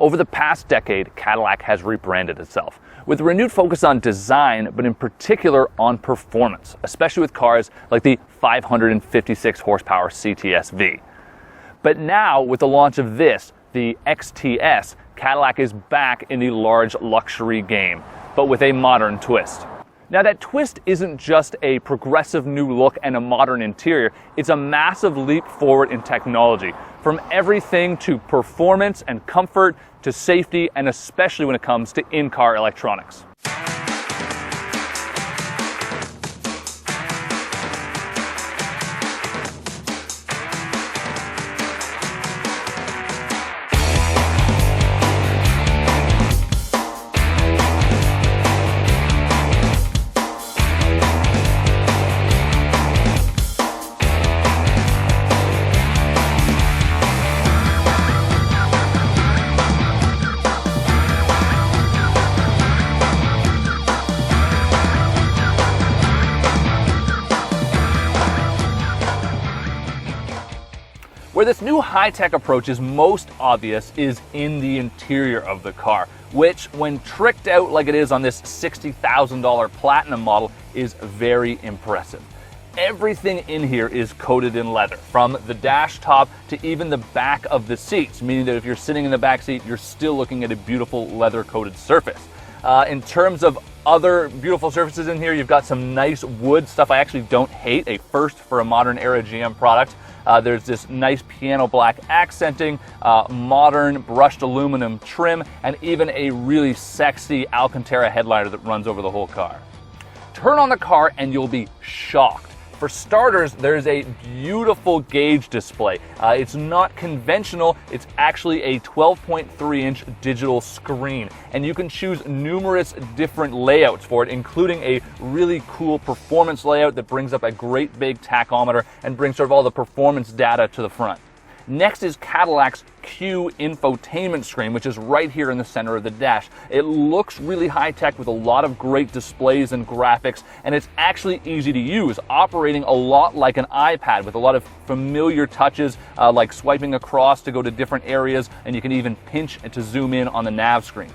Over the past decade, Cadillac has rebranded itself, with a renewed focus on design, but in particular on performance, especially with cars like the 556 horsepower CTS-V. But now, with the launch of this, the XTS, Cadillac is back in the large luxury game, but with a modern twist. Now, that twist isn't just a progressive new look and a modern interior, it's a massive leap forward in technology, from everything to performance and comfort to safety, and especially when it comes to in-car electronics. Where this new high-tech approach is most obvious is in the interior of the car, which, when tricked out like it is on this $60,000 Platinum model, is very impressive. Everything in here is coated in leather, from the dash top to even the back of the seats, meaning that if you're sitting in the back seat, you're still looking at a beautiful leather-coated surface. In terms of other beautiful surfaces in here, you've got some nice wood stuff I actually don't hate, a first for a modern era GM product. There's this nice piano black accenting, modern brushed aluminum trim, and even a really sexy Alcantara headliner that runs over the whole car. Turn on the car and you'll be shocked. For starters, there's a beautiful gauge display. It's not conventional, it's actually a 12.3-inch digital screen, and you can choose numerous different layouts for it, including a really cool performance layout that brings up a great big tachometer and brings sort of all the performance data to the front. Next is Cadillac's Q infotainment screen, which is right here in the center of the dash. It looks really high-tech with a lot of great displays and graphics, and it's actually easy to use, operating a lot like an iPad with a lot of familiar touches like swiping across to go to different areas, and you can even pinch to zoom in on the nav screen.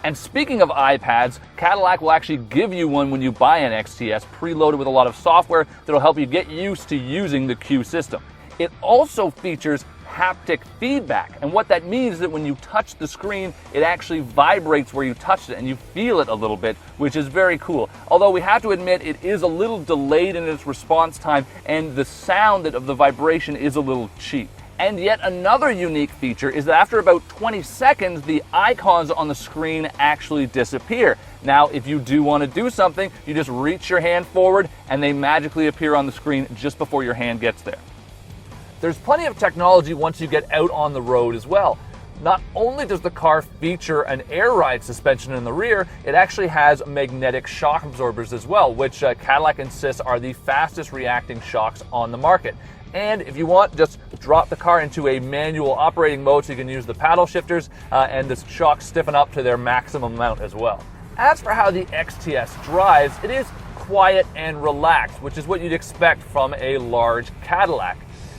And speaking of iPads, Cadillac will actually give you one when you buy an XTS, preloaded with a lot of software that'll help you get used to using the Q system. It also features haptic feedback, and what that means is that when you touch the screen, it actually vibrates where you touched it and you feel it a little bit, which is very cool. Although we have to admit it is a little delayed in its response time, and the sound of the vibration is a little cheap. And yet another unique feature is that after about 20 seconds, the icons on the screen actually disappear. Now, if you do want to do something, you just reach your hand forward and they magically appear on the screen just before your hand gets there. There's plenty of technology once you get out on the road as well. Not only does the car feature an air ride suspension in the rear, it actually has magnetic shock absorbers as well, which Cadillac insists are the fastest reacting shocks on the market. And if you want, just drop the car into a manual operating mode so you can use the paddle shifters and the shocks stiffen up to their maximum amount as well. As for how the XTS drives, it is quiet and relaxed, which is what you'd expect from a large Cadillac.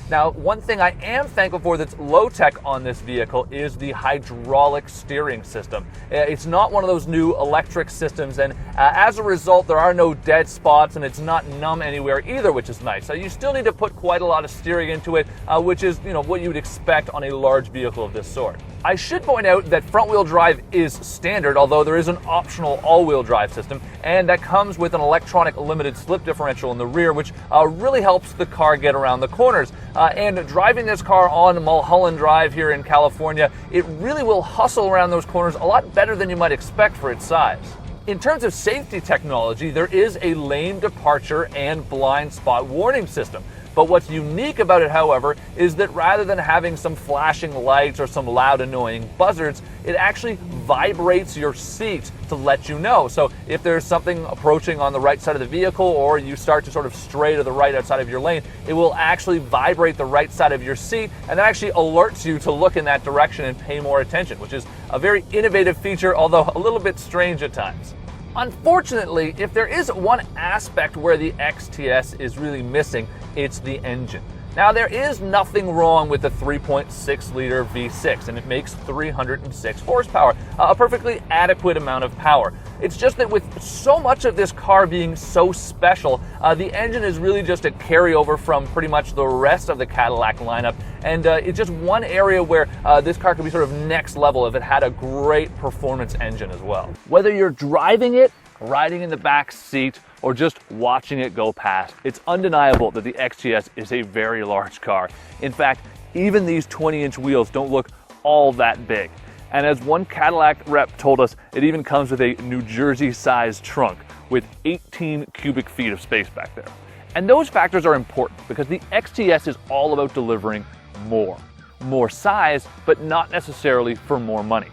Now, one thing I am thankful for that's low-tech on this vehicle is the hydraulic steering system. It's not one of those new electric systems, and as a result, there are no dead spots, and it's not numb anywhere either, which is nice. So you still need to put quite a lot of steering into it, which is, what you would expect on a large vehicle of this sort. I should point out that front-wheel drive is standard, although there is an optional all-wheel drive system, and that comes with an electronic limited slip differential in the rear, which really helps the car get around the corners. And driving this car on Mulholland Drive here in California, it really will hustle around those corners a lot better than you might expect for its size. In terms of safety technology, there is a lane departure and blind spot warning system. But what's unique about it, however, is that rather than having some flashing lights or some loud annoying buzzards, it actually vibrates your seat to let you know. So if there's something approaching on the right side of the vehicle, or you start to sort of stray to the right outside of your lane, it will actually vibrate the right side of your seat, and that actually alerts you to look in that direction and pay more attention, which is a very innovative feature, although a little bit strange at times. Unfortunately, if there is one aspect where the XTS is really missing, it's the engine. Now, there is nothing wrong with the 3.6-liter V6, and it makes 306 horsepower, a perfectly adequate amount of power. It's just that with so much of this car being so special, the engine is really just a carryover from pretty much the rest of the Cadillac lineup, and it's just one area where this car could be sort of next level if it had a great performance engine as well. Whether you're driving it, riding in the back seat, or just watching it go past, it's undeniable that the XTS is a very large car. In fact, even these 20-inch wheels don't look all that big. And as one Cadillac rep told us, it even comes with a New Jersey-sized trunk with 18 cubic feet of space back there. And those factors are important because the XTS is all about delivering more. More size, but not necessarily for more money.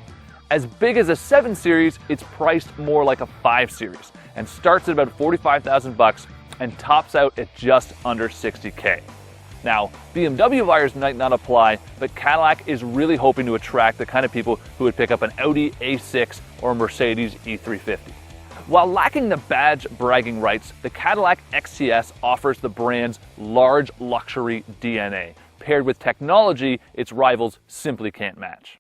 As big as a 7 Series, it's priced more like a 5 Series and starts at about 45,000 bucks and tops out at just under 60K. Now, BMW buyers might not apply, but Cadillac is really hoping to attract the kind of people who would pick up an Audi A6 or a Mercedes E350. While lacking the badge bragging rights, the Cadillac XTS offers the brand's large luxury DNA, paired with technology its rivals simply can't match.